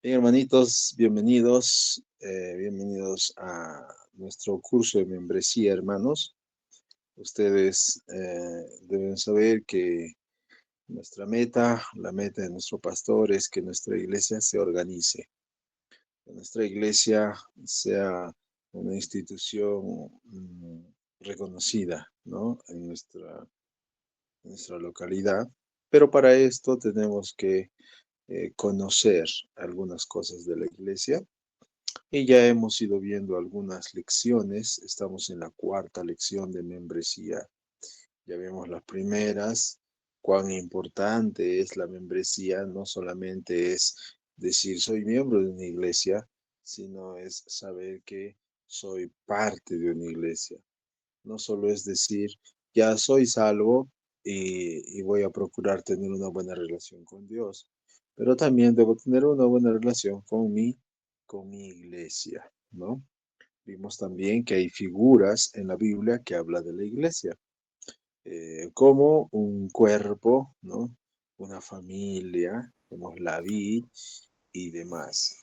Bien, hermanitos, bienvenidos a nuestro curso de membresía, hermanos. Ustedes deben saber que la meta de nuestro pastor es que nuestra iglesia se organice, que nuestra iglesia sea una institución reconocida, ¿no? En nuestra localidad. Pero para esto tenemos que conocer algunas cosas de la iglesia. Y ya hemos ido viendo algunas lecciones. Estamos en la cuarta lección de membresía. Ya vimos las primeras, cuán importante es la membresía. No solamente es decir soy miembro de una iglesia, sino es saber que soy parte de una iglesia. No solo es decir ya soy salvo y voy a procurar tener una buena relación con Dios, pero también debo tener una buena relación con mi iglesia, ¿no? Vimos también que hay figuras en la Biblia que habla de la iglesia, como un cuerpo, ¿no? Una familia, como la vid y demás.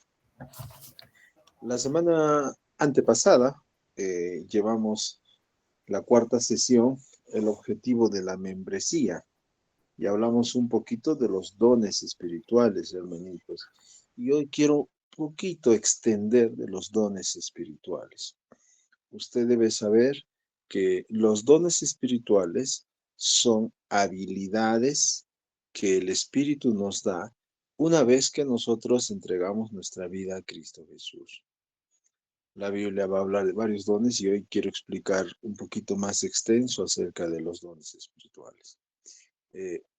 La semana antepasada llevamos la cuarta sesión, el objetivo de la membresía, y hablamos un poquito de los dones espirituales, hermanitos. Y hoy quiero poquito extender de los dones espirituales. Usted debe saber que los dones espirituales son habilidades que el Espíritu nos da una vez que nosotros entregamos nuestra vida a Cristo Jesús. La Biblia va a hablar de varios dones y hoy quiero explicar un poquito más extenso acerca de los dones espirituales.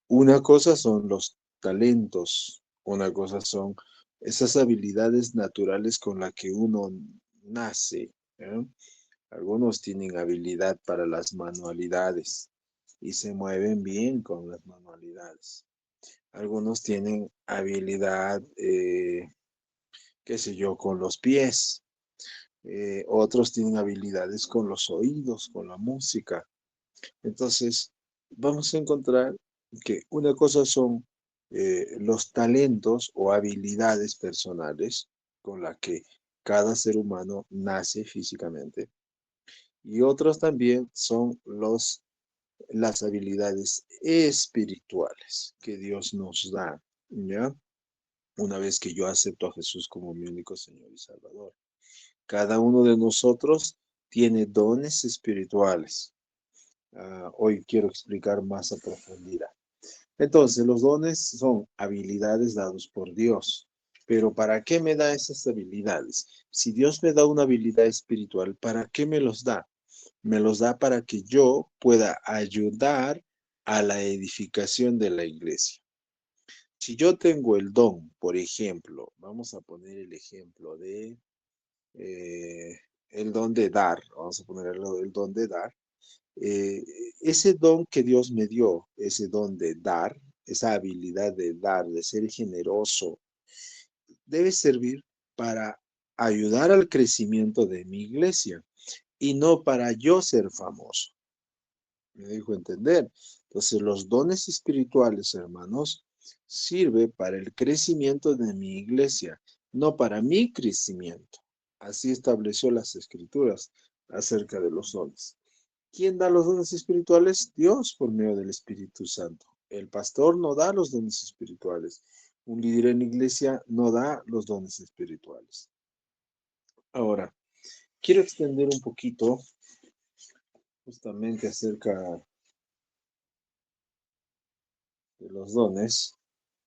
Una cosa son los talentos, una cosa son esas habilidades naturales con las que uno nace, ¿eh? Algunos tienen habilidad para las manualidades y se mueven bien con las manualidades. Algunos tienen habilidad, qué sé yo, con los pies. Otros tienen habilidades con los oídos, con la música. Entonces, vamos a encontrar que una cosa son los talentos o habilidades personales con las que cada ser humano nace físicamente. Y otros también son las habilidades espirituales que Dios nos da, ¿ya? Una vez que yo acepto a Jesús como mi único Señor y Salvador. Cada uno de nosotros tiene dones espirituales. Hoy quiero explicar más a profundidad. Entonces, los dones son habilidades dadas por Dios. Pero ¿para qué me da esas habilidades? Si Dios me da una habilidad espiritual, ¿para qué me los da? Me los da para que yo pueda ayudar a la edificación de la iglesia. Si yo tengo el don, por ejemplo, vamos a poner el ejemplo de eh, el don de dar, vamos a poner el don de dar. Eh, Ese don que Dios me dio, ese don de dar, esa habilidad de dar, de ser generoso, debe servir para ayudar al crecimiento de mi iglesia y no para yo ser famoso. Me dejo entender. Entonces, los dones espirituales, hermanos, sirve para el crecimiento de mi iglesia, no para mi crecimiento. Así estableció las escrituras acerca de los dones. ¿Quién da los dones espirituales? Dios por medio del Espíritu Santo. El pastor no da los dones espirituales. Un líder en la iglesia no da los dones espirituales. Ahora, quiero extender un poquito justamente acerca de los dones.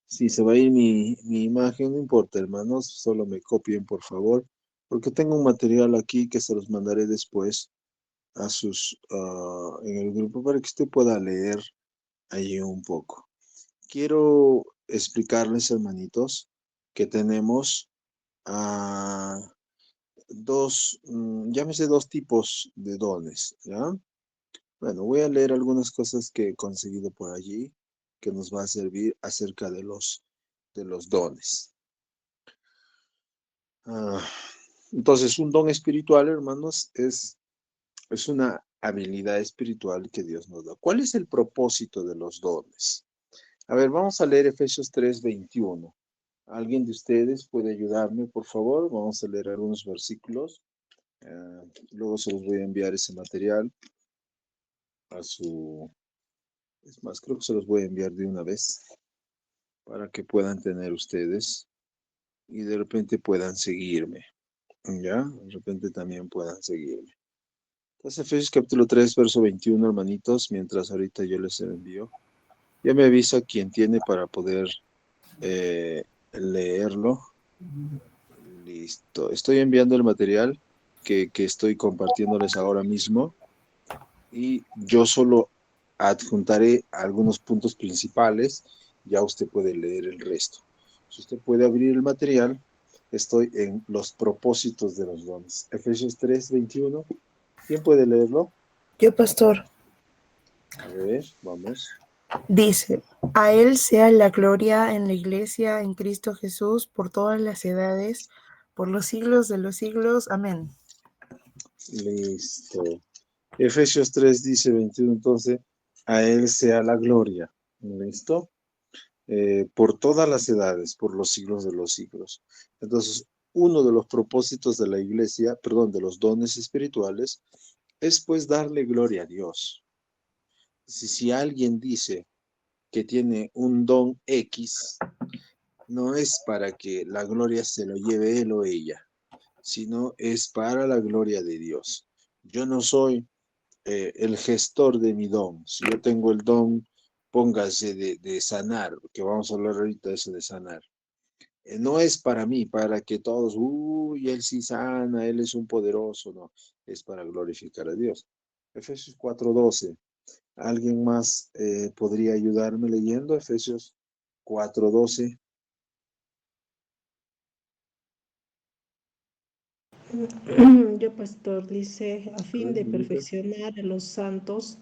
Si se va a ir mi imagen, no importa, hermanos, solo me copien, por favor, porque tengo un material aquí que se los mandaré después en el grupo para que usted pueda leer ahí un poco. Quiero explicarles, hermanitos, que tenemos ah, llámese dos tipos de dones, ¿ya? Bueno, voy a leer algunas cosas que he conseguido por allí que nos va a servir acerca de los dones. Ah, entonces, un don espiritual, hermanos, es una habilidad espiritual que Dios nos da. ¿Cuál es el propósito de los dones? A ver, vamos a leer Efesios 3:21. ¿Alguien de ustedes puede ayudarme, por favor? Vamos a leer algunos versículos. Luego se los voy a enviar ese material a su... Es más, creo que se los voy a enviar de una vez para que puedan tener ustedes y de repente puedan seguirme. ¿Ya? De repente también puedan seguirme. Entonces, Efesios capítulo 3, verso 21, hermanitos, mientras ahorita yo les envío. Ya me avisa quien tiene para poder leerlo. Listo. Estoy enviando el material que estoy compartiéndoles ahora mismo y yo solo adjuntaré algunos puntos principales. Ya usted puede leer el resto. Si usted puede abrir el material, estoy en los propósitos de los dones. Efesios 3, 21. ¿Quién puede leerlo? Yo, pastor. A ver, vamos. Dice, a Él sea la gloria en la Iglesia, en Cristo Jesús, por todas las edades, por los siglos de los siglos. Amén. Listo. Efesios 3 dice 21, entonces, a Él sea la gloria. ¿Listo? Por todas las edades, por los siglos de los siglos. Entonces, uno de los propósitos de la iglesia, perdón, de los dones espirituales, es pues darle gloria a Dios. Si alguien dice que tiene un don X, no es para que la gloria se lo lleve él o ella, sino es para la gloria de Dios. Yo no soy el gestor de mi don. Si yo tengo el don, póngase de sanar, que vamos a hablar ahorita de eso de sanar. No es para mí, para que todos, uy, él sí sana, él es un poderoso, no, es para glorificar a Dios. Efesios 4:12. ¿Alguien más podría ayudarme leyendo Efesios 4:12? Yo, pastor, dice, a A fin ver, de niñito. perfeccionar a los santos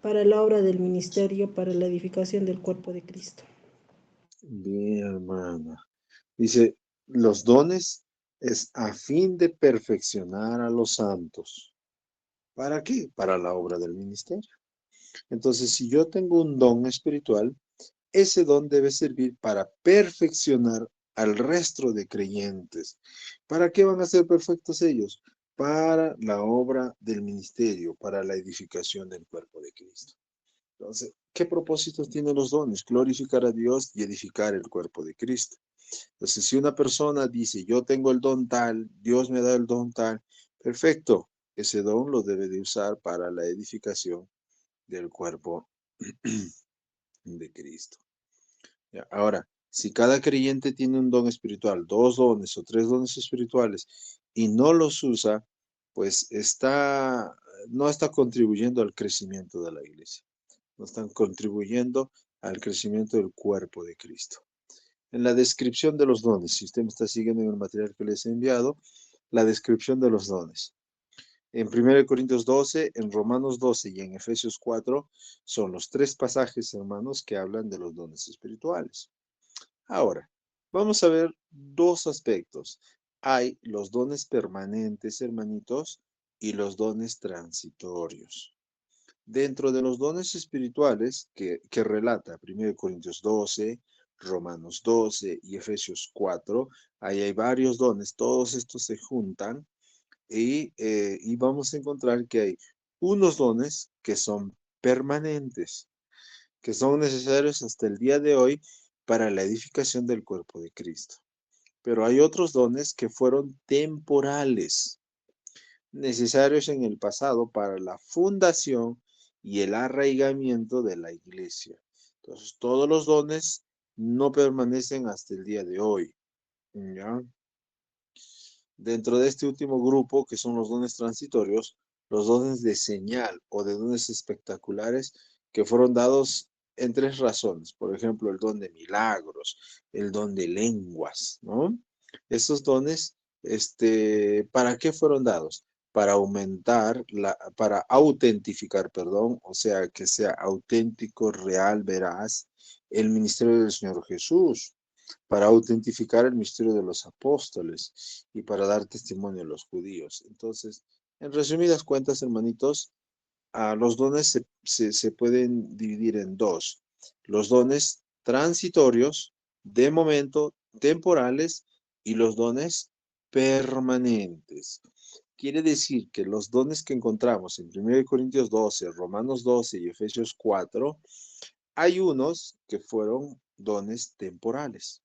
para la obra del ministerio, para la edificación del cuerpo de Cristo. Bien, hermana. Dice, los dones es a fin de perfeccionar a los santos. ¿Para qué? Para la obra del ministerio. Entonces, si yo tengo un don espiritual, ese don debe servir para perfeccionar al resto de creyentes. ¿Para qué van a ser perfectos ellos? Para la obra del ministerio, para la edificación del cuerpo de Cristo. Entonces, ¿qué propósitos tienen los dones? Glorificar a Dios y edificar el cuerpo de Cristo. Entonces, si una persona dice, yo tengo el don tal, Dios me da el don tal, perfecto, ese don lo debe de usar para la edificación del cuerpo de Cristo. Ya, ahora, si cada creyente tiene un don espiritual, dos dones o tres dones espirituales y no los usa, pues no está contribuyendo al crecimiento de la iglesia. No están contribuyendo al crecimiento del cuerpo de Cristo. En la descripción de los dones, si usted me está siguiendo en el material que les he enviado, la descripción de los dones. En 1 Corintios 12, en Romanos 12 y en Efesios 4 son los tres pasajes, hermanos, que hablan de los dones espirituales. Ahora, vamos a ver dos aspectos. Hay los dones permanentes, hermanitos, y los dones transitorios. Dentro de los dones espirituales que relata 1 Corintios 12, Romanos 12 y Efesios 4, ahí hay varios dones, todos estos se juntan y vamos a encontrar que hay unos dones que son permanentes, que son necesarios hasta el día de hoy para la edificación del cuerpo de Cristo. Pero hay otros dones que fueron temporales, necesarios en el pasado para la fundación y el arraigamiento de la iglesia. Entonces, todos los dones no permanecen hasta el día de hoy. ¿Ya? Dentro de este último grupo, que son los dones transitorios, los dones de señal o de dones espectaculares que fueron dados en tres razones. Por ejemplo, el don de milagros, el don de lenguas, ¿no? Esos dones, ¿para qué fueron dados? Para para autentificar, perdón, o sea, que sea auténtico, real, veraz, el ministerio del Señor Jesús, para autentificar el misterio de los apóstoles y para dar testimonio a los judíos. Entonces, en resumidas cuentas, hermanitos, los dones se pueden dividir en dos. Los dones transitorios, de momento, temporales y los dones permanentes. Quiere decir que los dones que encontramos en 1 Corintios 12, Romanos 12 y Efesios 4, hay unos que fueron dones temporales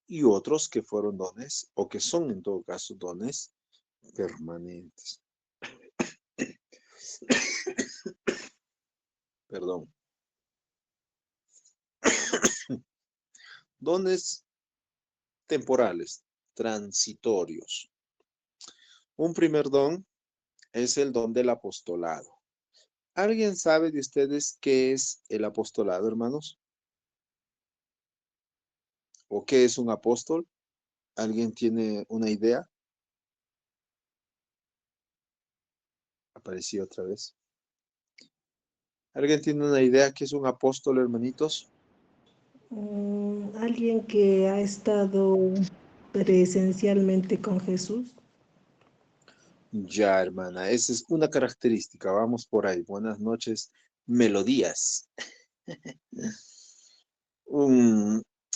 y otros que fueron dones, o que son en todo caso dones permanentes. Perdón. Dones temporales, transitorios. Un primer don es el don del apostolado. ¿Alguien sabe de ustedes qué es el apostolado, hermanos? ¿O qué es un apóstol? ¿Alguien tiene una idea? Aparecí otra vez. ¿Alguien tiene una idea qué es un apóstol, hermanitos? Alguien que ha estado presencialmente con Jesús. Ya, hermana, esa es una característica. Vamos por ahí. Buenas noches, melodías.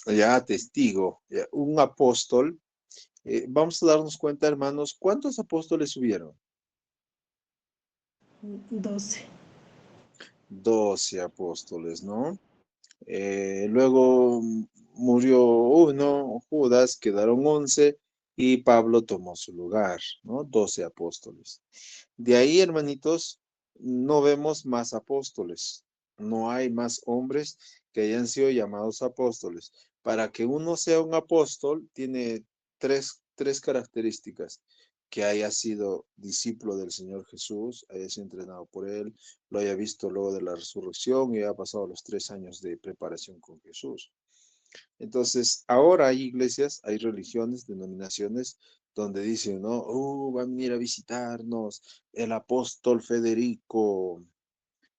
Ya, testigo, un apóstol. Vamos a darnos cuenta, hermanos, ¿cuántos apóstoles hubieron? 12. 12 apóstoles, ¿no? Luego murió uno, Judas, quedaron 11 y Pablo tomó su lugar, ¿no? 12 apóstoles. De ahí, hermanitos, no vemos más apóstoles. No hay más hombres que hayan sido llamados apóstoles. Para que uno sea un apóstol, tiene tres características. Que haya sido discípulo del Señor Jesús, haya sido entrenado por él, lo haya visto luego de la resurrección y haya pasado los 3 años de preparación con Jesús. Entonces, ahora hay iglesias, hay religiones, denominaciones, donde dicen, ¿no? Va a venir a visitarnos el apóstol Federico.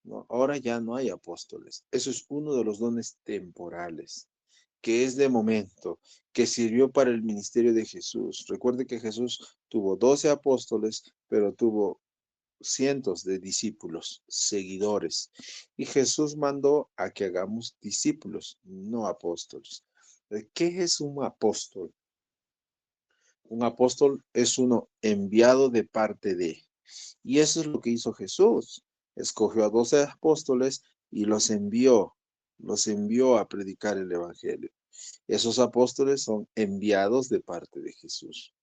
No, ahora ya no hay apóstoles. Eso es uno de los dones temporales, que es de momento, que sirvió para el ministerio de Jesús. Recuerde que Jesús tuvo 12 apóstoles, pero tuvo cientos de discípulos, seguidores. Y Jesús mandó a que hagamos discípulos, no apóstoles. ¿Qué es un apóstol? Un apóstol es uno enviado de parte de. Y eso es lo que hizo Jesús. Escogió a 12 apóstoles y los envió a predicar el evangelio. Esos apóstoles son enviados de parte de Jesús.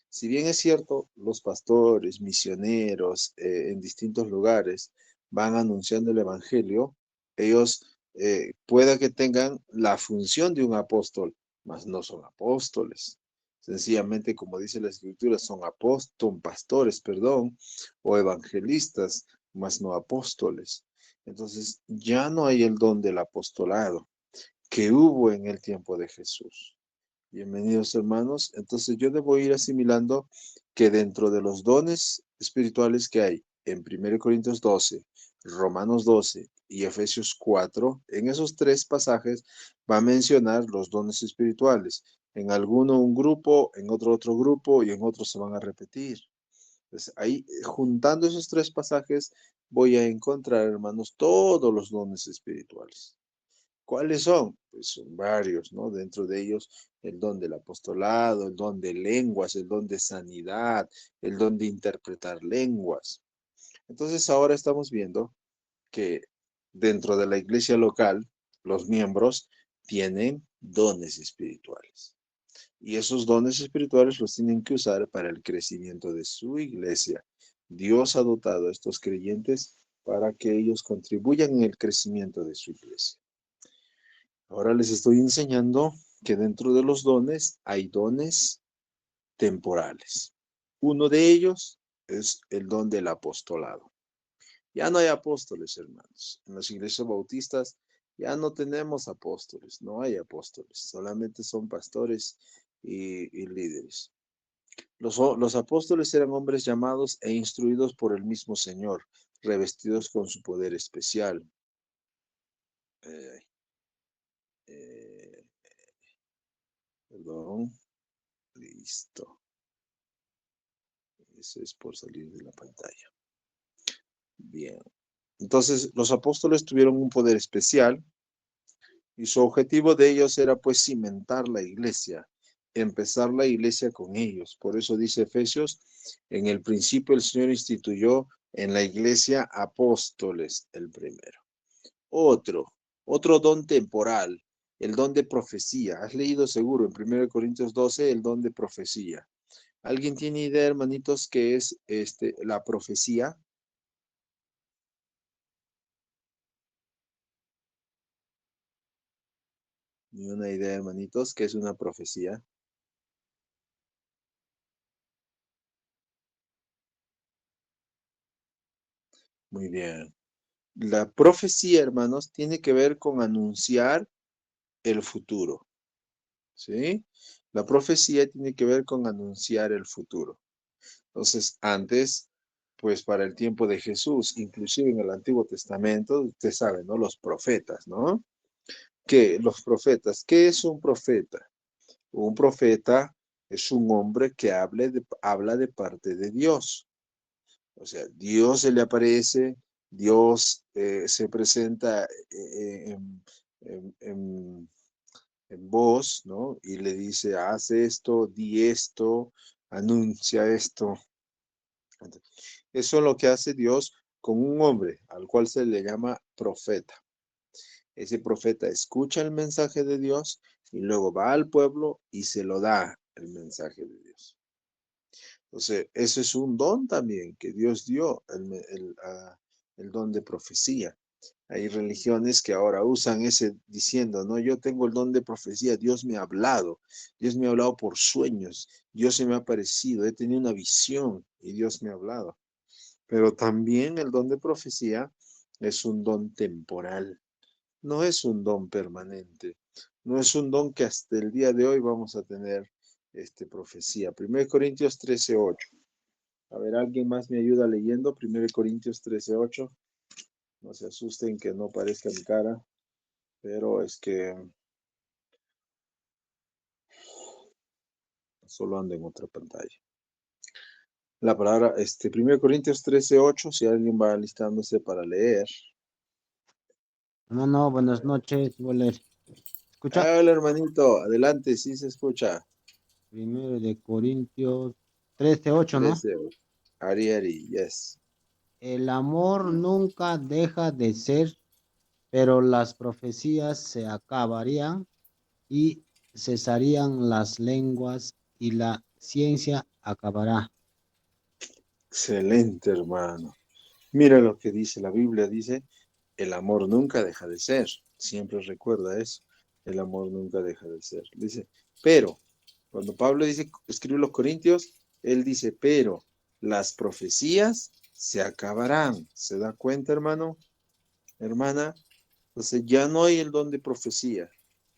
Si bien es cierto, los pastores, misioneros en distintos lugares van anunciando el evangelio, ellos pueda que tengan la función de un apóstol, mas no son apóstoles. Sencillamente, como dice la escritura, son pastores, perdón, o evangelistas, mas no apóstoles. Entonces, ya no hay el don del apostolado que hubo en el tiempo de Jesús. Bienvenidos, hermanos. Entonces yo debo ir asimilando que dentro de los dones espirituales que hay en 1 Corintios 12, Romanos 12 y Efesios 4, en esos 3 pasajes va a mencionar los dones espirituales. En alguno un grupo, en otro grupo y en otro se van a repetir. Entonces ahí, juntando esos 3 pasajes, voy a encontrar, hermanos, todos los dones espirituales. ¿Cuáles son? Pues son varios, ¿no? Dentro de ellos el don del apostolado, el don de lenguas, el don de sanidad, el don de interpretar lenguas. Entonces ahora estamos viendo que dentro de la iglesia local, los miembros tienen dones espirituales. Y esos dones espirituales los tienen que usar para el crecimiento de su iglesia. Dios ha dotado a estos creyentes para que ellos contribuyan en el crecimiento de su iglesia. Ahora les estoy enseñando que dentro de los dones hay dones temporales. Uno de ellos es el don del apostolado. Ya no hay apóstoles, hermanos. En las iglesias bautistas ya no tenemos apóstoles, no hay apóstoles, solamente son pastores y líderes. Los apóstoles eran hombres llamados e instruidos por el mismo Señor, revestidos con su poder especial. Eh, Perdón. Listo. Eso es por salir de la pantalla. Bien. Entonces, los apóstoles tuvieron un poder especial Y su objetivo de ellos era pues cimentar la iglesia, empezar la iglesia con ellos. Por eso dice Efesios, en el principio el Señor instituyó en la iglesia apóstoles el primero. Otro don temporal, el don de profecía. Has leído seguro en 1 Corintios 12 el don de profecía. ¿Alguien tiene idea, hermanitos, qué es la profecía? Ni una idea, hermanitos, qué es una profecía. Muy bien. La profecía, hermanos, tiene que ver con anunciar el futuro, ¿sí? La profecía tiene que ver con anunciar el futuro. Entonces, antes, pues para el tiempo de Jesús, inclusive en el Antiguo Testamento, usted sabe, ¿no? Los profetas, ¿no? Los profetas, ¿qué es un profeta? Un profeta es un hombre que habla de parte de Dios. O sea, Dios se le aparece, Dios se presenta en voz, ¿no? Y le dice, haz esto, di esto, anuncia esto. Eso es lo que hace Dios con un hombre al cual se le llama profeta. Ese profeta escucha el mensaje de Dios y luego va al pueblo y se lo da el mensaje de Dios. Entonces, eso es un don también que Dios dio, el don de profecía. Hay religiones que ahora usan ese diciendo, no, yo tengo el don de profecía, Dios me ha hablado por sueños, Dios se me ha aparecido, he tenido una visión y Dios me ha hablado. Pero también el don de profecía es un don temporal, no es un don permanente, no es un don que hasta el día de hoy vamos a tener profecía. 1 Corintios 13:8. A ver, ¿alguien más me ayuda leyendo? 1 Corintios 13:8. No se asusten que no parezca mi cara, pero es que solo ando en otra pantalla. La palabra, 1 Corintios 13:8, si alguien va alistándose para leer. No, buenas noches, ¿escucha? Hola, hermanito, adelante, sí se escucha. 1 Corintios 13:8, ¿no? 13:8. Ari, yes. El amor nunca deja de ser, pero las profecías se acabarían y cesarían las lenguas y la ciencia acabará. Excelente, hermano. Mira lo que dice la Biblia, dice, el amor nunca deja de ser. Siempre recuerda eso. El amor nunca deja de ser. Dice, pero, cuando Pablo dice, escribe los Corintios, él dice, pero las profecías se acabarán. ¿Se da cuenta, hermano? Hermana, entonces ya no hay el don de profecía.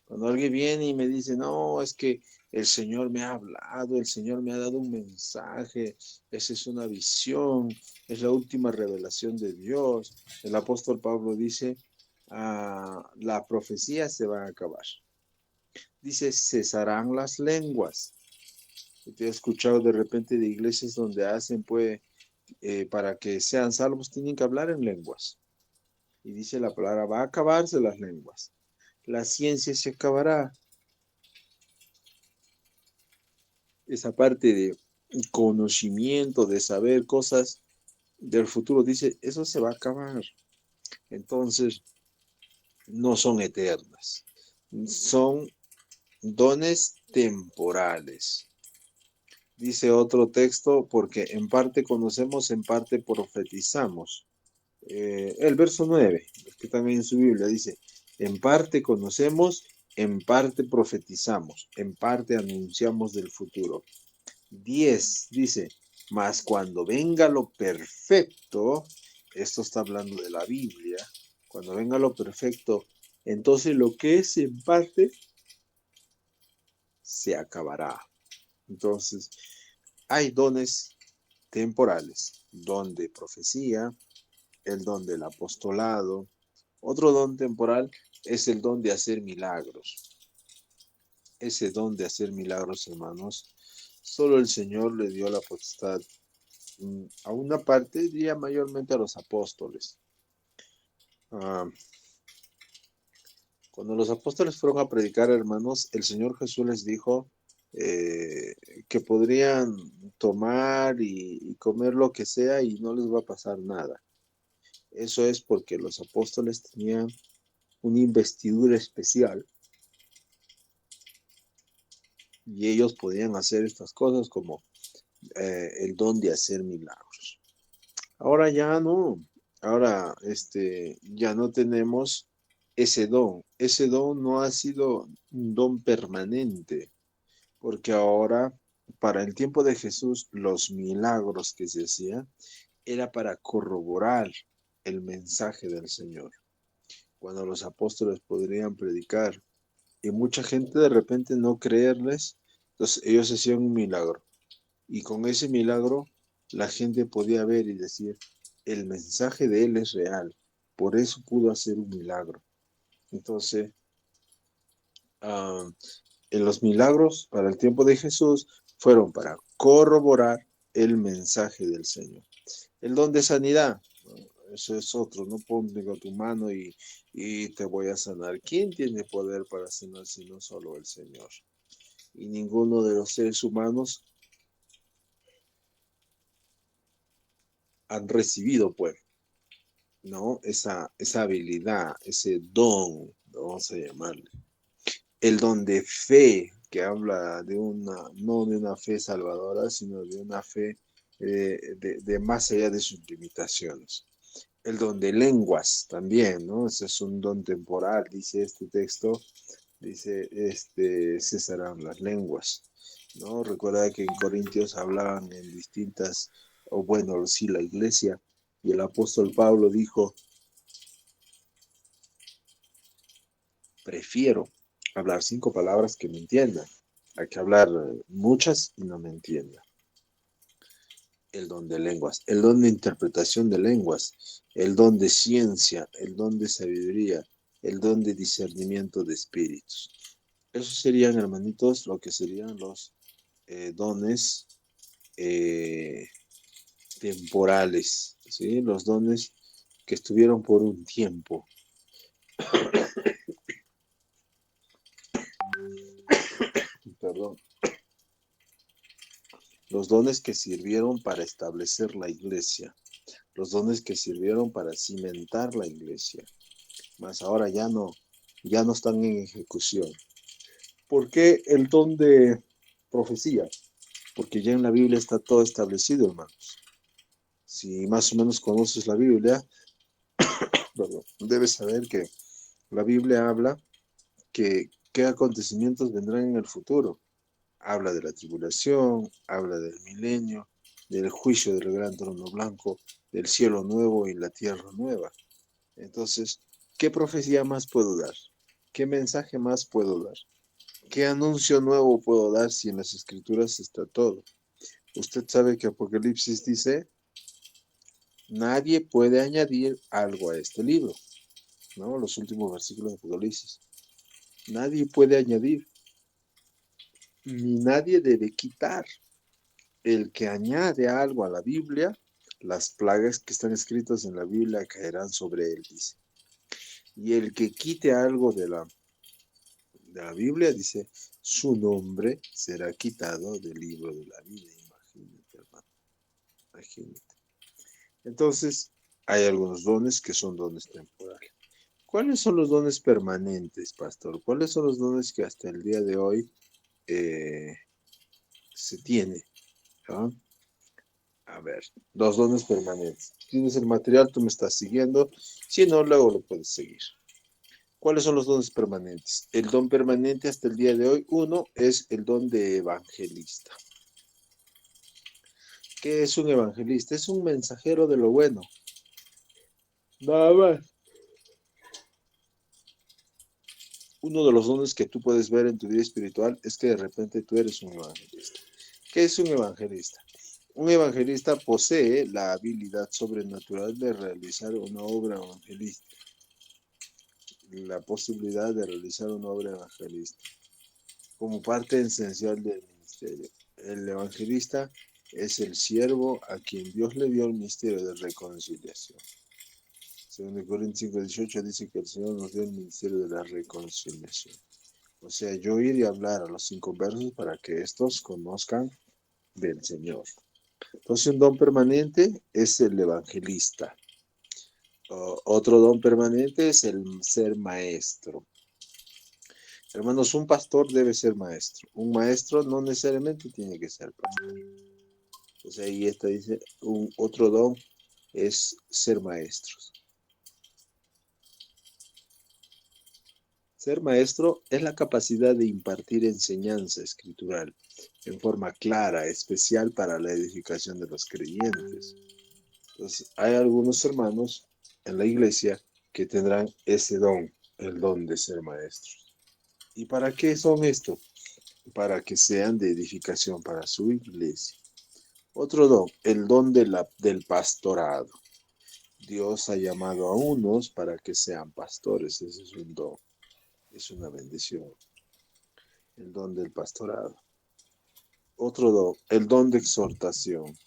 Cuando alguien viene y me dice, no, es que el Señor me ha hablado, el Señor me ha dado un mensaje, esa es una visión, es la última revelación de Dios. El apóstol Pablo dice, la profecía se va a acabar. Dice, cesarán las lenguas. Te he escuchado de repente de iglesias donde hacen, pues, para que sean salvos, tienen que hablar en lenguas. Y dice la palabra, va a acabarse las lenguas. La ciencia se acabará. Esa parte de conocimiento, de saber cosas del futuro, dice, eso se va a acabar. Entonces, no son eternas. Son dones temporales. Dice otro texto, porque en parte conocemos, en parte profetizamos. El verso 9, que también en su Biblia dice, en parte conocemos, en parte profetizamos, en parte anunciamos del futuro. 10 dice, mas cuando venga lo perfecto, esto está hablando de la Biblia, cuando venga lo perfecto, entonces lo que es en parte se acabará. Entonces, hay dones temporales, don de profecía, el don del apostolado. Otro don temporal es el don de hacer milagros. Ese don de hacer milagros, hermanos, solo el Señor le dio la potestad a una parte, diría mayormente a los apóstoles. Cuando los apóstoles fueron a predicar, hermanos, el Señor Jesús les dijo que podrían tomar y comer lo que sea y no les va a pasar nada. Eso es porque los apóstoles tenían una investidura especial y ellos podían hacer estas cosas como el don de hacer milagros. Ahora ya no, ahora ya no tenemos ese don. Ese don no ha sido un don permanente, porque ahora, para el tiempo de Jesús, los milagros que se hacían era para corroborar el mensaje del Señor. Cuando los apóstoles podrían predicar y mucha gente de repente no creerles, entonces ellos hacían un milagro. Y con ese milagro la gente podía ver y decir, el mensaje de él es real, por eso pudo hacer un milagro. Entonces, en los milagros para el tiempo de Jesús fueron para corroborar el mensaje del Señor. El don de sanidad, eso es otro, no pongo tu mano y te voy a sanar. ¿Quién tiene poder para sanar sino solo el Señor? Y ninguno de los seres humanos han recibido, pues, ¿no? Esa habilidad, ese don, vamos a llamarle. El don de fe, que habla de no de una fe salvadora, sino de una fe de más allá de sus limitaciones. El don de lenguas también, ¿no? Ese es un don temporal, dice este texto, dice, cesarán las lenguas, ¿no? Recuerda que en Corintios hablaban en distintas, o bueno, sí, la iglesia, y el apóstol Pablo dijo, prefiero hablar 5 palabras que me entiendan, a que hablar muchas y no me entiendan. El don de lenguas, el don de interpretación de lenguas, el don de ciencia, el don de sabiduría, el don de discernimiento de espíritus. Esos serían, hermanitos, lo que serían los dones temporales, ¿sí? Los dones que estuvieron por un tiempo. Perdón. Los dones que sirvieron para establecer la iglesia. Los dones que sirvieron para cimentar la iglesia. Mas ahora ya no están en ejecución. ¿Por qué el don de profecía? Porque ya en la Biblia está todo establecido, hermanos. Si más o menos conoces la Biblia, debes saber que la Biblia habla que qué acontecimientos vendrán en el futuro. Habla de la tribulación, habla del milenio, del juicio del gran trono blanco, del cielo nuevo y la tierra nueva. Entonces, ¿qué profecía más puedo dar? ¿Qué mensaje más puedo dar? ¿Qué anuncio nuevo puedo dar si en las Escrituras está todo? Usted sabe que Apocalipsis dice, nadie puede añadir algo a este libro, ¿no? Los últimos versículos de Apocalipsis. Nadie puede añadir, ni nadie debe quitar. El que añade algo a la Biblia, las plagas que están escritas en la Biblia caerán sobre él, dice. Y el que quite algo de la Biblia, dice, su nombre será quitado del libro de la vida. Imagínate, hermano. Imagínate. Entonces, hay algunos dones que son dones temporales. ¿Cuáles son los dones permanentes, pastor? ¿Cuáles son los dones que hasta el día de hoy se tiene? ¿No? A ver, los dones permanentes. ¿Tienes el material? ¿Tú me estás siguiendo? Si no, luego lo puedes seguir. ¿Cuáles son los dones permanentes? El don permanente hasta el día de hoy, uno, es el don de evangelista. ¿Qué es un evangelista? Es un mensajero de lo bueno. Nada más. Uno de los dones que tú puedes ver en tu vida espiritual es que de repente tú eres un evangelista. ¿Qué es un evangelista? Un evangelista posee la habilidad sobrenatural de realizar una obra evangelística. La posibilidad de realizar una obra evangelística como parte esencial del ministerio. El evangelista es el siervo a quien Dios le dio el ministerio de reconciliación. 2 Corintios 5:18 dice que el Señor nos dio el ministerio de la reconciliación. O sea, yo ir y hablar a los 5 versos para que estos conozcan del Señor. Entonces, un don permanente es el evangelista. Otro don permanente es el ser maestro. Hermanos, un pastor debe ser maestro. Un maestro no necesariamente tiene que ser pastor. O sea, ahí está, dice, otro don es ser maestros. Ser maestro es la capacidad de impartir enseñanza escritural en forma clara, especial para la edificación de los creyentes. Entonces, hay algunos hermanos en la iglesia que tendrán ese don, el don de ser maestros. ¿Y para qué son estos? Para que sean de edificación para su iglesia. Otro don, el don del pastorado. Dios ha llamado a unos para que sean pastores, ese es un don, es una bendición. El don del pastorado. Otro don, el don de exhortación.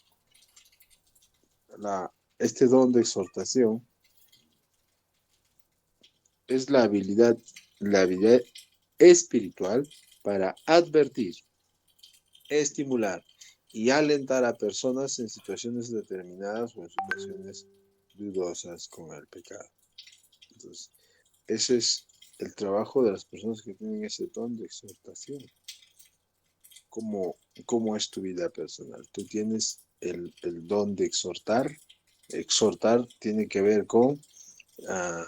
Este don de exhortación es la habilidad espiritual para advertir, estimular y alentar a personas en situaciones determinadas o en situaciones dudosas con el pecado. Entonces, ese es el trabajo de las personas que tienen ese don de exhortación. ¿Cómo es tu vida personal? ¿Tú tienes el don de exhortar? Exhortar tiene que ver con uh,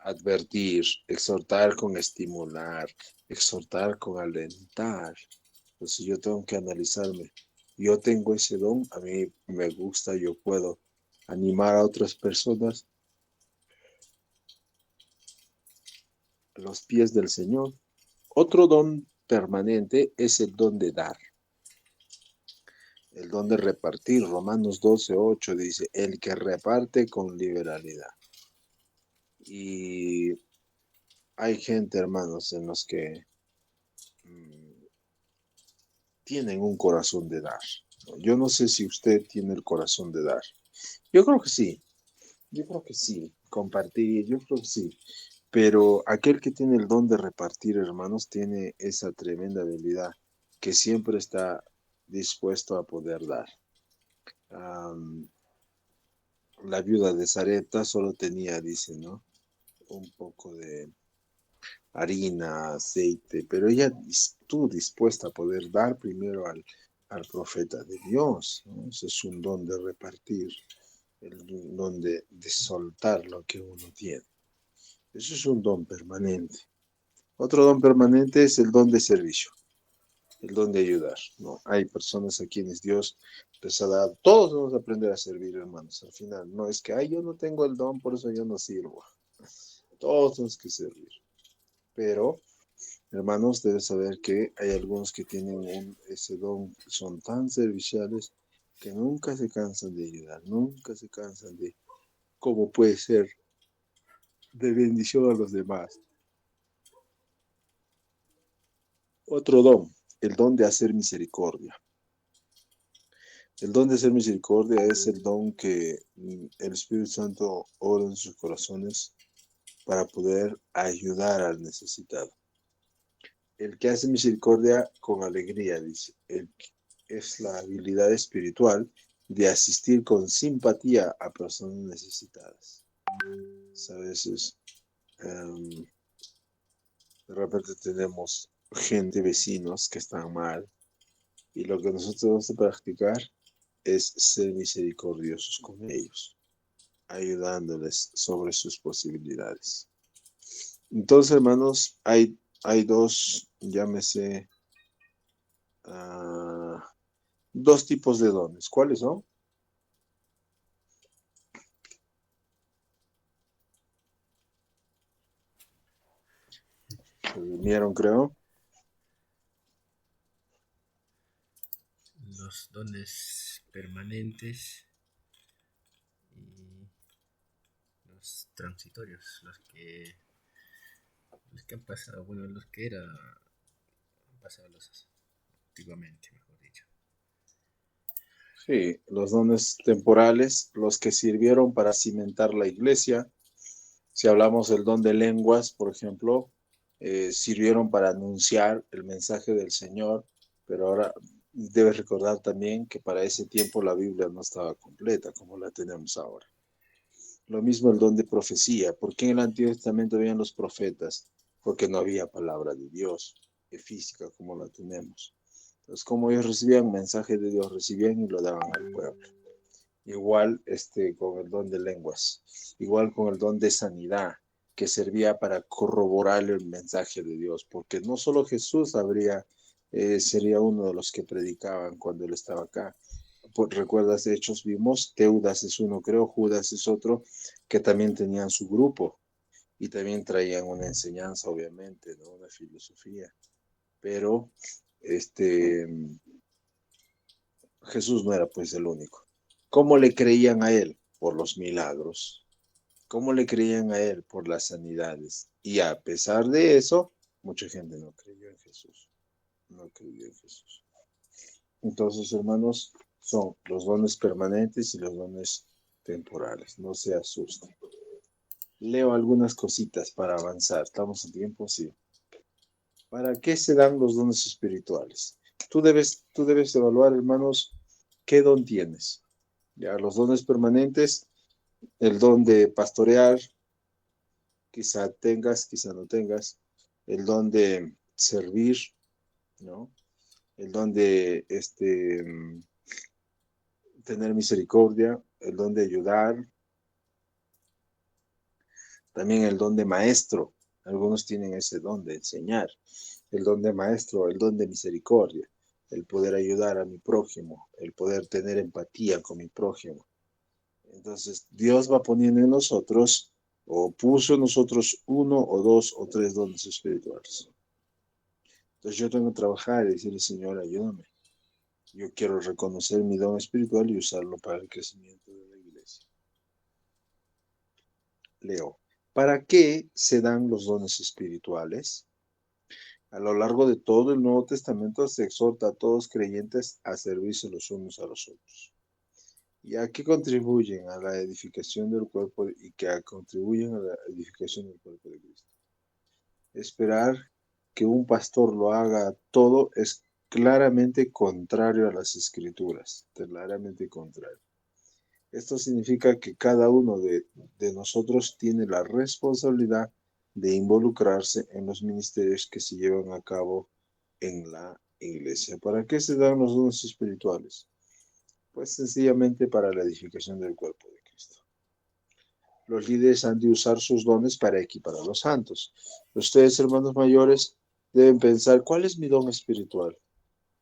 advertir, exhortar con estimular, exhortar con alentar. Entonces yo tengo que analizarme. Yo tengo ese don, a mí me gusta, yo puedo animar a otras personas a los pies del Señor. Otro don permanente es el don de dar. El don de repartir. Romanos 12:8 dice, el que reparte con liberalidad. Y hay gente, hermanos, en los que tienen un corazón de dar. Yo no sé si usted tiene el corazón de dar. Yo creo que sí. Yo creo que sí. Compartir, yo creo que sí. Pero aquel que tiene el don de repartir, hermanos, tiene esa tremenda habilidad que siempre está dispuesto a poder dar. La viuda de Sarepta solo tenía, dice, ¿no? Un poco de harina, aceite, pero ella estuvo dispuesta a poder dar primero al profeta de Dios, ¿no? Ese es un don de repartir, el don de soltar lo que uno tiene. Eso es un don permanente. Otro don permanente es el don de servicio, el don de ayudar, ¿no? Hay personas a quienes Dios les ha dado. Todos vamos a aprender a servir, hermanos, al final. No es que, yo no tengo el don, por eso yo no sirvo. Todos tenemos que servir. Pero, hermanos, debes saber que hay algunos que tienen ese don, son tan serviciales que nunca se cansan de ayudar, nunca se cansan de cómo puede ser de bendición a los demás. Otro don, el don de hacer misericordia. El don de hacer misericordia es el don que el Espíritu Santo obra en sus corazones para poder ayudar al necesitado. El que hace misericordia con alegría, dice, es la habilidad espiritual de asistir con simpatía a personas necesitadas. A veces, de repente tenemos gente, vecinos que están mal, y lo que nosotros debemos de practicar es ser misericordiosos con ellos, ayudándoles sobre sus posibilidades. Entonces, hermanos, hay dos, llámese, dos tipos de dones. ¿Cuáles son? Se vinieron, creo. Los dones permanentes y los transitorios, los que han pasado, bueno, los que han pasado los antiguamente, mejor dicho. Sí, los dones temporales, los que sirvieron para cimentar la iglesia. Si hablamos del don de lenguas, por ejemplo, sirvieron para anunciar el mensaje del Señor, pero ahora debes recordar también que para ese tiempo la Biblia no estaba completa como la tenemos ahora. Lo mismo el don de profecía. ¿Por qué en el Antiguo Testamento habían los profetas? Porque no había palabra de Dios física como la tenemos. Entonces, como ellos recibían mensaje de Dios, recibían y lo daban al pueblo. Igual con el don de lenguas, igual con el don de sanidad, que servía para corroborar el mensaje de Dios, porque no solo Jesús sería uno de los que predicaban cuando él estaba acá. Pues, recuerdas, de Hechos vimos, Teudas es uno, creo, Judas es otro, que también tenían su grupo y también traían una enseñanza, obviamente, ¿no? Una filosofía. Pero Jesús no era pues el único. ¿Cómo le creían a él? Por los milagros. ¿Cómo le creían a él? Por las sanidades. Y a pesar de eso, mucha gente no creyó en Jesús. No creyó en Jesús. Entonces, hermanos, son los dones permanentes y los dones temporales. No se asusten. Leo algunas cositas para avanzar. ¿Estamos a tiempo? Sí. ¿Para qué se dan los dones espirituales? Tú debes evaluar, hermanos, qué don tienes. Ya, los dones permanentes, el don de pastorear, quizá tengas, quizá no tengas, el don de servir, ¿no? El don de tener misericordia, el don de ayudar, también el don de maestro. Algunos tienen ese don de enseñar, el don de maestro, el don de misericordia, el poder ayudar a mi prójimo, el poder tener empatía con mi prójimo. Entonces, Dios va poniendo en nosotros, o puso en nosotros uno o dos o tres dones espirituales. Entonces, yo tengo que trabajar y decirle, Señor, ayúdame. Yo quiero reconocer mi don espiritual y usarlo para el crecimiento de la iglesia. Leo, ¿para qué se dan los dones espirituales? A lo largo de todo el Nuevo Testamento se exhorta a todos creyentes a servirse los unos a los otros. ¿Y a qué contribuyen? A la edificación del cuerpo y que contribuyen a la edificación del cuerpo de Cristo. Esperar que un pastor lo haga todo es claramente contrario a las Escrituras, claramente contrario. Esto significa que cada uno de nosotros tiene la responsabilidad de involucrarse en los ministerios que se llevan a cabo en la iglesia. ¿Para qué se dan los dones espirituales? Pues sencillamente para la edificación del cuerpo de Cristo. Los líderes han de usar sus dones para equipar a los santos. Ustedes, hermanos mayores, deben pensar, ¿cuál es mi don espiritual?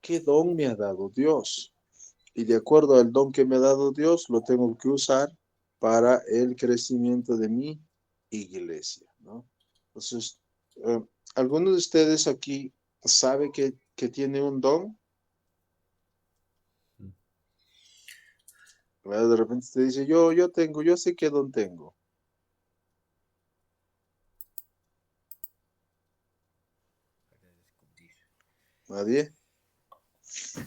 ¿Qué don me ha dado Dios? Y de acuerdo al don que me ha dado Dios, lo tengo que usar para el crecimiento de mi iglesia, ¿no? Entonces, ¿alguno de ustedes aquí sabe que tiene un don? De repente usted dice, yo sé qué don tengo. ¿Nadie?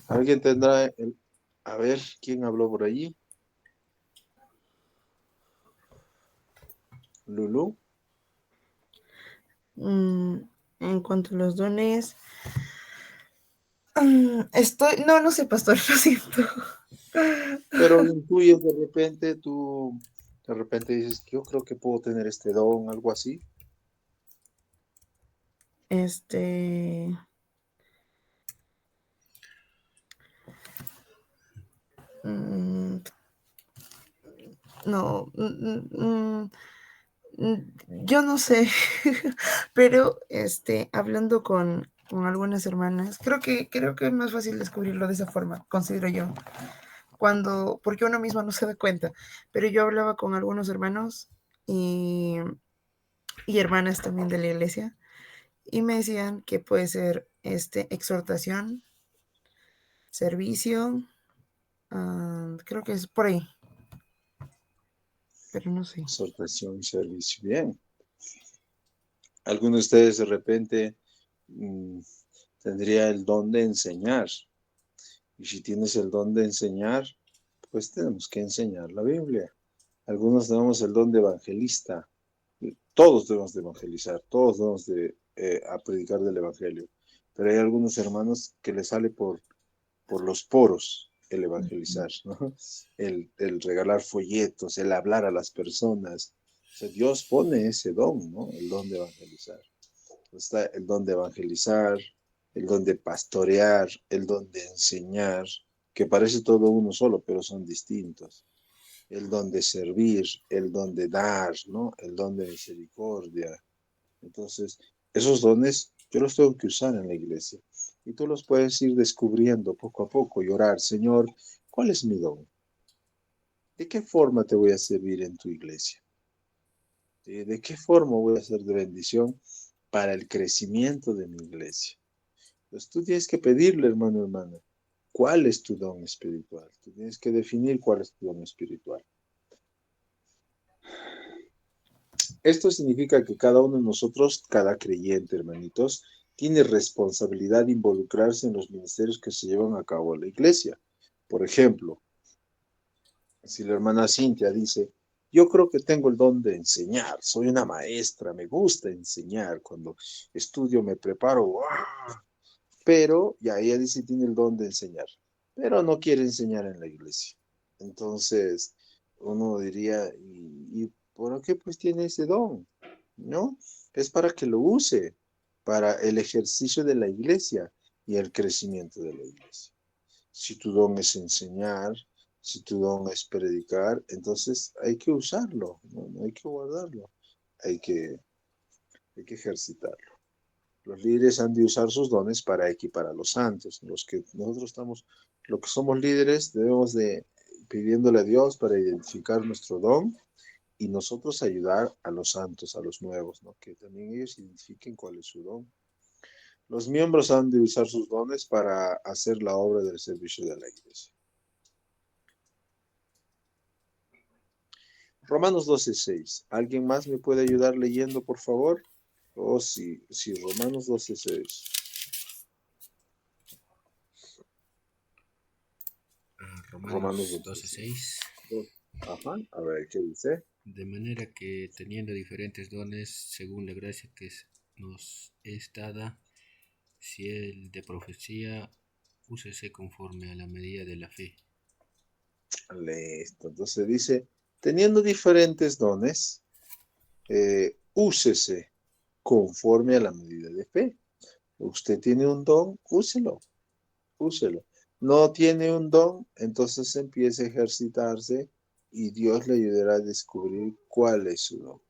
¿Alguien tendrá a ver, ¿quién habló por allí? ¿Lulú? En cuanto a los dones, no sé, pastor, lo siento. Pero intuyes de repente, dices, yo creo que puedo tener este don, algo así. No, yo no sé, pero hablando con algunas hermanas, creo que es más fácil descubrirlo de esa forma, considero yo, porque uno mismo no se da cuenta, pero yo hablaba con algunos hermanos y hermanas también de la iglesia y me decían que puede ser exhortación, servicio, creo que es por ahí, pero no sé. Exhortación y servicio. Bien. Algunos de ustedes de repente tendría el don de enseñar. Y si tienes el don de enseñar, pues tenemos que enseñar la Biblia. Algunos tenemos el don de evangelista. Todos debemos de evangelizar, todos debemos de a predicar del evangelio. Pero hay algunos hermanos que les sale por los poros el evangelizar, ¿no? El regalar folletos, el hablar a las personas. O sea, Dios pone ese don, ¿no? El don de evangelizar. Está el don de evangelizar, el don de pastorear, el don de enseñar, que parece todo uno solo, pero son distintos. El don de servir, el don de dar, ¿no? El don de misericordia. Entonces, esos dones yo los tengo que usar en la iglesia. Y tú los puedes ir descubriendo poco a poco y orar, Señor, ¿cuál es mi don? ¿De qué forma te voy a servir en tu iglesia? ¿De qué forma voy a ser de bendición para el crecimiento de mi iglesia? Entonces tú tienes que pedirle, hermano, hermana, ¿cuál es tu don espiritual? Tú tienes que definir cuál es tu don espiritual. Esto significa que cada uno de nosotros, cada creyente, hermanitos, tiene responsabilidad de involucrarse en los ministerios que se llevan a cabo en la iglesia. Por ejemplo, si la hermana Cintia dice, yo creo que tengo el don de enseñar, soy una maestra, me gusta enseñar, cuando estudio me preparo, ¡wow! Pero ya ella dice tiene el don de enseñar, pero no quiere enseñar en la iglesia. Entonces, uno diría, ¿y por qué pues tiene ese don? ¿No? Es para que lo use, para el ejercicio de la iglesia y el crecimiento de la iglesia. Si tu don es enseñar, si tu don es predicar, entonces hay que usarlo, no hay que guardarlo, hay que ejercitarlo. Los líderes han de usar sus dones para equipar a los santos. Los que somos líderes, debemos de pidiéndole a Dios para identificar nuestro don y nosotros ayudar a los santos, a los nuevos, ¿no? Que también ellos identifiquen cuál es su don. Los miembros han de usar sus dones para hacer la obra del servicio de la iglesia. Romanos 12:6. ¿Alguien más me puede ayudar leyendo, por favor? Oh, sí, Romanos 12:6. Romanos 12:6. Ajá, a ver, ¿qué dice? De manera que teniendo diferentes dones según la gracia que nos es dada, si el de profecía, úsese conforme a la medida de la fe. Listo. Entonces dice, teniendo diferentes dones, úsese conforme a la medida de fe. Usted tiene un don, úselo. No tiene un don, entonces empiece a ejercitarse y Dios le ayudará a descubrir cuál es su don.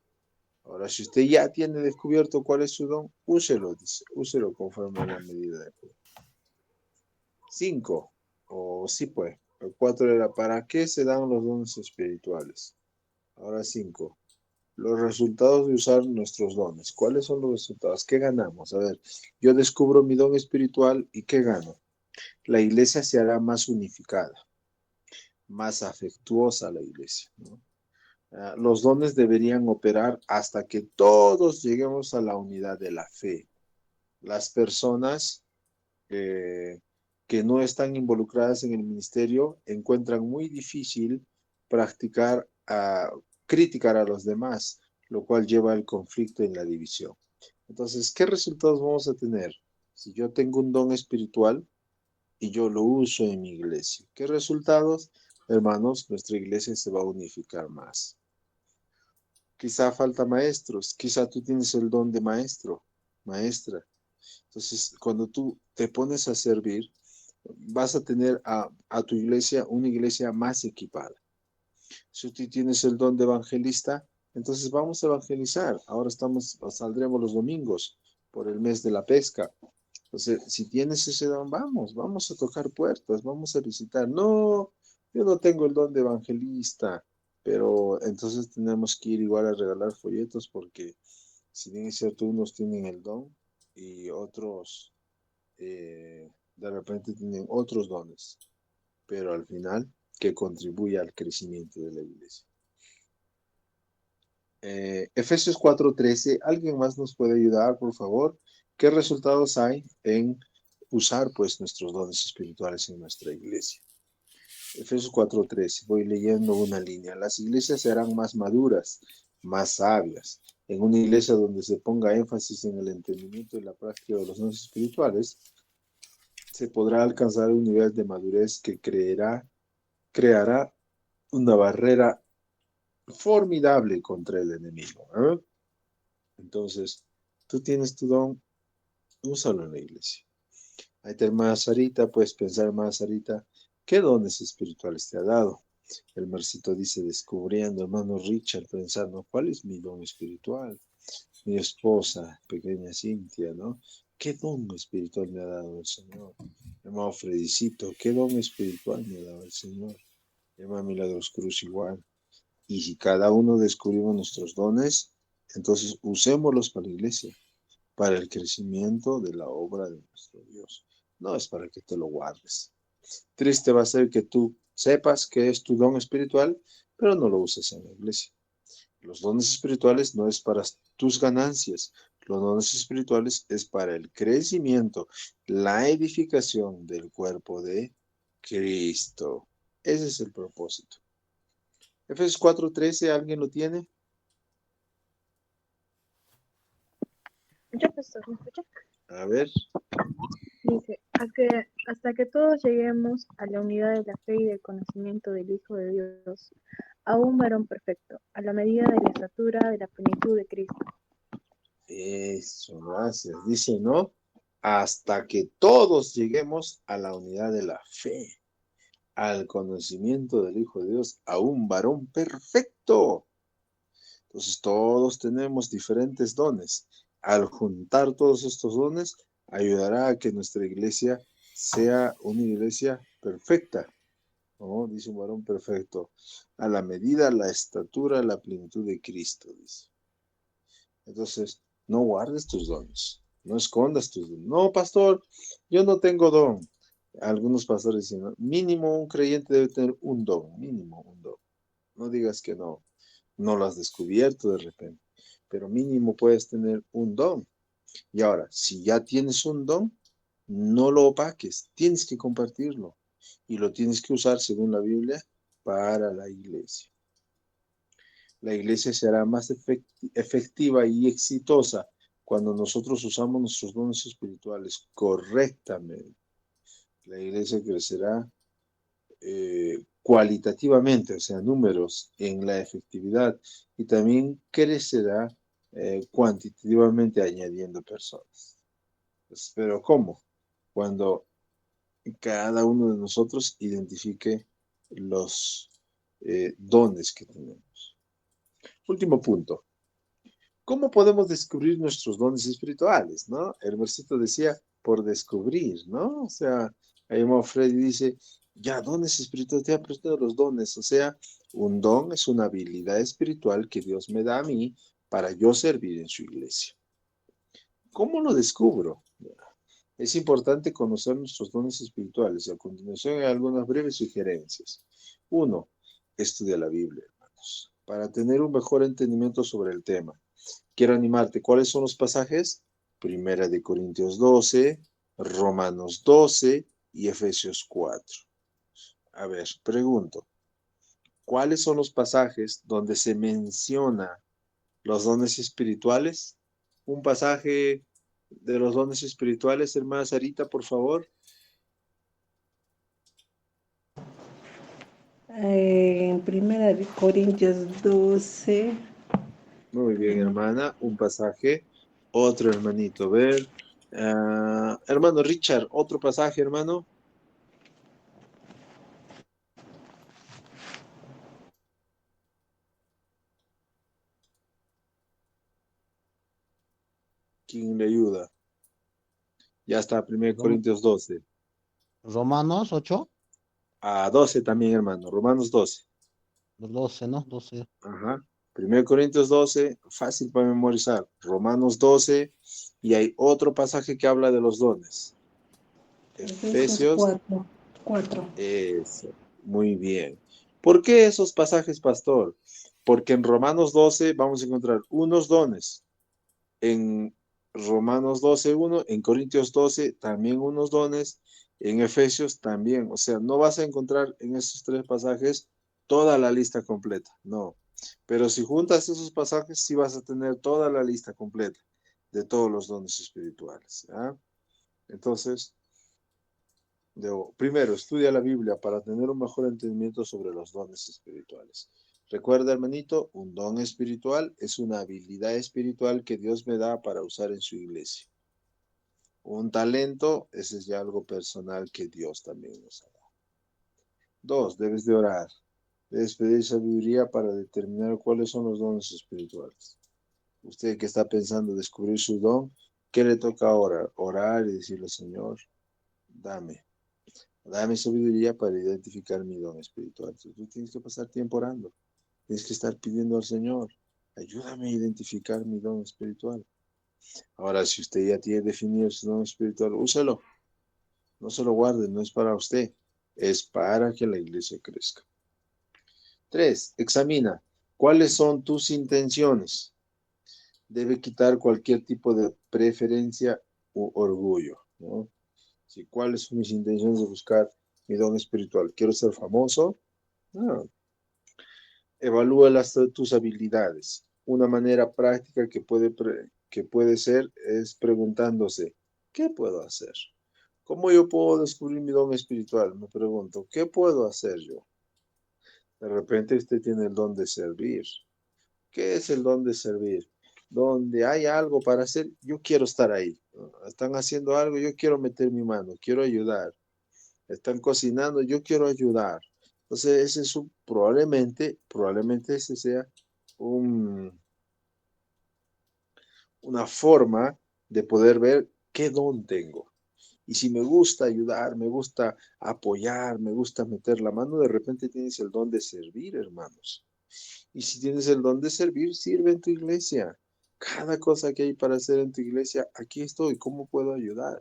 Ahora, si usted ya tiene descubierto cuál es su don, úselo, dice, úselo conforme a la medida de fe. 5, sí pues, el 4 era, ¿para qué se dan los dones espirituales? Ahora 5, los resultados de usar nuestros dones. ¿Cuáles son los resultados? ¿Qué ganamos? A ver, yo descubro mi don espiritual y ¿qué gano? La iglesia se hará más unificada, más afectuosa la iglesia, ¿no? Los dones deberían operar hasta que todos lleguemos a la unidad de la fe. Las personas que no están involucradas en el ministerio encuentran muy difícil criticar a los demás, lo cual lleva al conflicto y la división. Entonces, ¿qué resultados vamos a tener? Si yo tengo un don espiritual y yo lo uso en mi iglesia, ¿qué resultados? Hermanos, nuestra iglesia se va a unificar más. Quizá falta maestros, quizá tú tienes el don de maestro, maestra. Entonces, cuando tú te pones a servir, vas a tener a tu iglesia una iglesia más equipada. Si tú tienes el don de evangelista, entonces vamos a evangelizar. Ahora saldremos los domingos por el mes de la pesca. Entonces, si tienes ese don, vamos a tocar puertas, vamos a visitar. No, yo no tengo el don de evangelista, pero entonces tenemos que ir igual a regalar folletos porque si bien es cierto, unos tienen el don y otros de repente tienen otros dones, pero al final que contribuye al crecimiento de la iglesia. Efesios 4:13, ¿alguien más nos puede ayudar, por favor? ¿Qué resultados hay en usar pues nuestros dones espirituales en nuestra iglesia? Efesios 4:13, voy leyendo una línea. Las iglesias serán más maduras, más sabias. En una iglesia donde se ponga énfasis en el entendimiento y la práctica de los dones espirituales, se podrá alcanzar un nivel de madurez que creará una barrera formidable contra el enemigo. Entonces, tú tienes tu don, úsalo en la iglesia. Ahí está, hermana Sarita, puedes pensar, hermana Sarita, ¿qué dones espirituales te ha dado? El Marcito dice, descubriendo, hermano Richard, pensando, ¿cuál es mi don espiritual? Mi esposa, pequeña Cintia, ¿no? ¿Qué don espiritual me ha dado el Señor? Hermano Fredicito, ¿qué don espiritual me ha dado el Señor? Hermano Milagros Cruz igual. Y si cada uno descubrimos nuestros dones, entonces usémoslos para la iglesia, para el crecimiento de la obra de nuestro Dios. No es para que te lo guardes. Triste va a ser que tú sepas que es tu don espiritual, pero no lo uses en la iglesia. Los dones espirituales no es para tus ganancias. Los dones espirituales es para el crecimiento, la edificación del cuerpo de Cristo. Ese es el propósito. Efesios 4:13, ¿alguien lo tiene? Yo, pastor, ¿me escucha? A ver. Dice, hasta que todos lleguemos a la unidad de la fe y del conocimiento del Hijo de Dios, a un varón perfecto, a la medida de la estatura de la plenitud de Cristo. Eso, gracias. Dice, ¿no? Hasta que todos lleguemos a la unidad de la fe, al conocimiento del Hijo de Dios, a un varón perfecto. Entonces, todos tenemos diferentes dones. Al juntar todos estos dones, ayudará a que nuestra iglesia sea una iglesia perfecta. ¿No? Dice un varón perfecto. A la medida, la estatura, la plenitud de Cristo, dice. Entonces, no guardes tus dones. No escondas tus dones. No, pastor, yo no tengo don. Algunos pastores dicen, ¿no? Mínimo un creyente debe tener un don. Mínimo un don. No digas que no. No lo has descubierto de repente. Pero mínimo puedes tener un don. Y ahora, si ya tienes un don, no lo opaques. Tienes que compartirlo. Y lo tienes que usar, según la Biblia, para la iglesia. La iglesia será más efectiva y exitosa cuando nosotros usamos nuestros dones espirituales correctamente. La iglesia crecerá cualitativamente, o sea, números en la efectividad, y también crecerá cuantitativamente añadiendo personas. Pues, pero ¿cómo? Cuando cada uno de nosotros identifique los dones que tenemos. Último punto. ¿Cómo podemos descubrir nuestros dones espirituales, no? El versículo decía, por descubrir, ¿no? O sea, ahí Freddy dice, ya, dones espirituales, te ha prestado los dones. O sea, un don es una habilidad espiritual que Dios me da a mí para yo servir en su iglesia. ¿Cómo lo descubro? Es importante conocer nuestros dones espirituales. A continuación hay algunas breves sugerencias. 1. Estudia la Biblia, hermanos, para tener un mejor entendimiento sobre el tema. Quiero animarte. ¿Cuáles son los pasajes? 1 Corintios 12, Romanos 12 y Efesios 4. A ver, pregunto. ¿Cuáles son los pasajes donde se menciona los dones espirituales? Un pasaje de los dones espirituales, hermana Sarita, por favor. En 1 Corintios 12. Muy bien, hermana. Un pasaje. Otro hermanito. A ver. Hermano Richard, otro pasaje, hermano. ¿Quién le ayuda? Ya está, 1 Corintios 12. Romanos 8, 12 también, hermano. Romanos 12. 12, ¿no? 12. Ajá. 1 Corintios 12, fácil para memorizar. Romanos 12, y hay otro pasaje que habla de los dones. Efesios 4. Eso, muy bien. ¿Por qué esos pasajes, pastor? Porque en Romanos 12 vamos a encontrar unos dones. En Romanos 12, 1, en Corintios 12 también unos dones, En Efesios también, o sea, no vas a encontrar en esos 3 pasajes toda la lista completa, no. Pero si juntas esos pasajes, sí vas a tener toda la lista completa de todos los dones espirituales. ¿Ya? Entonces, primero, estudia la Biblia para tener un mejor entendimiento sobre los dones espirituales. Recuerda, hermanito, un don espiritual es una habilidad espiritual que Dios me da para usar en su iglesia. Un talento, ese es ya algo personal que Dios también nos da. 2, debes de orar. Debes pedir sabiduría para determinar cuáles son los dones espirituales. Usted que está pensando descubrir su don, ¿qué le toca ahora? Orar y decirle, Señor, dame sabiduría para identificar mi don espiritual. Entonces, tú tienes que pasar tiempo orando. Tienes que estar pidiendo al Señor, ayúdame a identificar mi don espiritual. Ahora, si usted ya tiene definido su don espiritual, úselo. No se lo guarde, no es para usted. Es para que la iglesia crezca. 3, examina. ¿Cuáles son tus intenciones? Debe quitar cualquier tipo de preferencia u orgullo, ¿no? Si, ¿cuáles son mis intenciones de buscar mi don espiritual? ¿Quiero ser famoso? No. Evalúa tus habilidades. Una manera práctica que puede ser es preguntándose, ¿qué puedo hacer? ¿Cómo yo puedo descubrir mi don espiritual? Me pregunto, ¿qué puedo hacer yo? De repente usted tiene el don de servir. ¿Qué es el don de servir? Donde hay algo para hacer, yo quiero estar ahí. Están haciendo algo, yo quiero meter mi mano, quiero ayudar. Están cocinando, yo quiero ayudar. Entonces, ese es probablemente ese sea una forma de poder ver qué don tengo. Y si me gusta ayudar, me gusta apoyar, me gusta meter la mano, de repente tienes el don de servir, hermanos. Y si tienes el don de servir, sirve en tu iglesia. Cada cosa que hay para hacer en tu iglesia, aquí estoy. ¿Cómo puedo ayudar?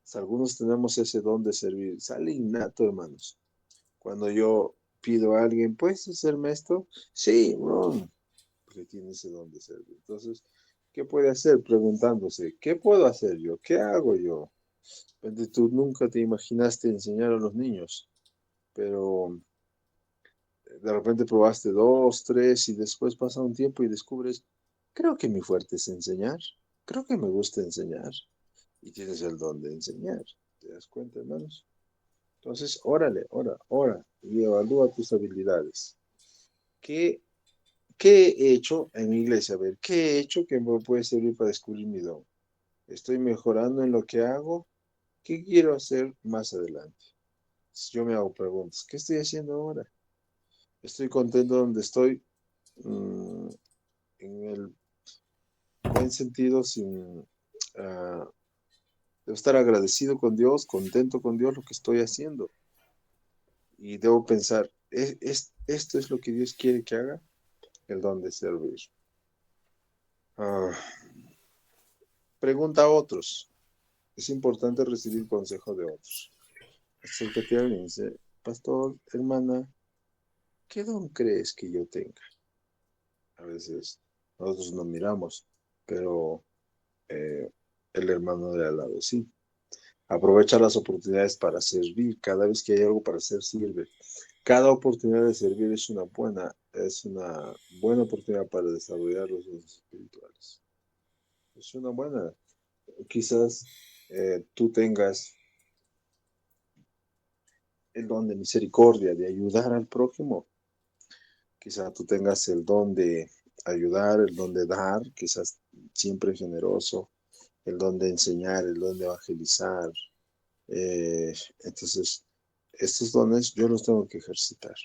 Pues algunos tenemos ese don de servir. Sale innato, hermanos. Cuando yo pido a alguien, ¿puedes hacerme esto? Sí, porque tiene ese don de servir. Entonces, ¿qué puede hacer? Preguntándose, ¿qué puedo hacer yo? ¿Qué hago yo? Tú nunca te imaginaste enseñar a los niños, pero de repente probaste 2, 3 y después pasa un tiempo y descubres, creo que mi fuerte es enseñar, creo que me gusta enseñar y tienes el don de enseñar. ¿Te das cuenta, hermanos? Entonces, ora y evalúa tus habilidades. ¿Qué he hecho en mi iglesia? A ver, ¿qué he hecho que me puede servir para descubrir mi don? ¿Estoy mejorando en lo que hago? ¿Qué quiero hacer más adelante? Yo me hago preguntas. ¿Qué estoy haciendo ahora? ¿Estoy contento donde estoy? En el buen sentido, debo estar agradecido con Dios, contento con Dios lo que estoy haciendo. Y debo pensar, ¿esto es lo que Dios quiere que haga? El don de servir. Pregunta a otros. Es importante recibir consejo de otros. Acércate a alguien y dice, pastor, hermana, ¿qué don crees que yo tenga? A veces nosotros no miramos, pero el hermano de al lado sí. Aprovecha las oportunidades para servir. Cada vez que hay algo para hacer, sirve. Cada oportunidad de servir es una buena oportunidad para desarrollar los dones espirituales. Es una buena. Quizás tú tengas el don de misericordia, de ayudar al prójimo. Quizás tú tengas el don de ayudar, el don de dar, quizás siempre generoso, el don de enseñar, el don de evangelizar. Entonces, estos dones yo los tengo que ejercitar.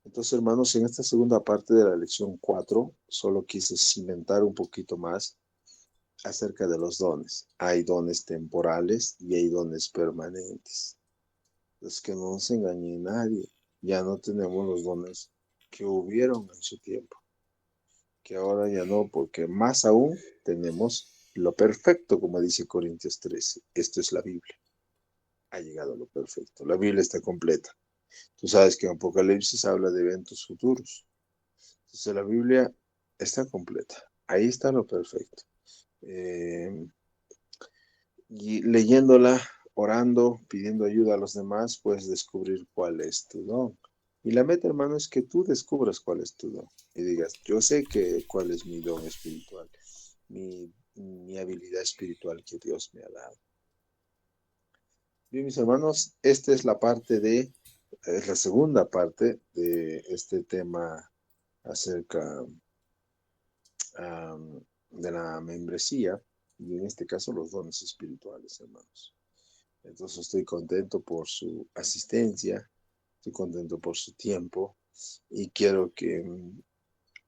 Entonces, hermanos, en esta segunda parte de la lección 4, solo quise cimentar un poquito más acerca de los dones. Hay dones temporales y hay dones permanentes. Es que no se engañe nadie. Ya no tenemos los dones que hubieron en su tiempo. Que ahora ya no, porque más aún tenemos lo perfecto, como dice Corintios 13. Esto es la Biblia. Ha llegado lo perfecto. La Biblia está completa. Tú sabes que en Apocalipsis habla de eventos futuros. Entonces la Biblia está completa. Ahí está lo perfecto. Y leyéndola orando, pidiendo ayuda a los demás, puedes descubrir cuál es tu don. Y la meta, hermano, es que tú descubras cuál es tu don. Y digas, yo sé cuál es mi don espiritual, mi habilidad espiritual que Dios me ha dado. Bien, mis hermanos, esta es es la segunda parte de este tema acerca de la membresía, y en este caso los dones espirituales, hermanos. Entonces estoy contento por su asistencia, estoy contento por su tiempo, y quiero que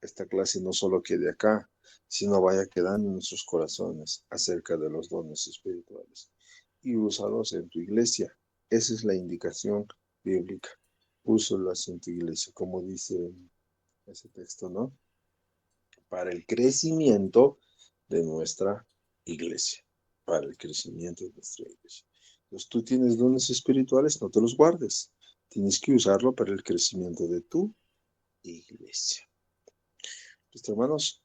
esta clase no solo quede acá, sino vaya quedando en nuestros corazones acerca de los dones espirituales. Y úsalos en tu iglesia. Esa es la indicación bíblica. Úsalos en tu iglesia, como dice ese texto, ¿no? Para el crecimiento de nuestra iglesia. Para el crecimiento de nuestra iglesia. Entonces, tú tienes dones espirituales, no te los guardes. Tienes que usarlo para el crecimiento de tu iglesia. Pues, hermanos,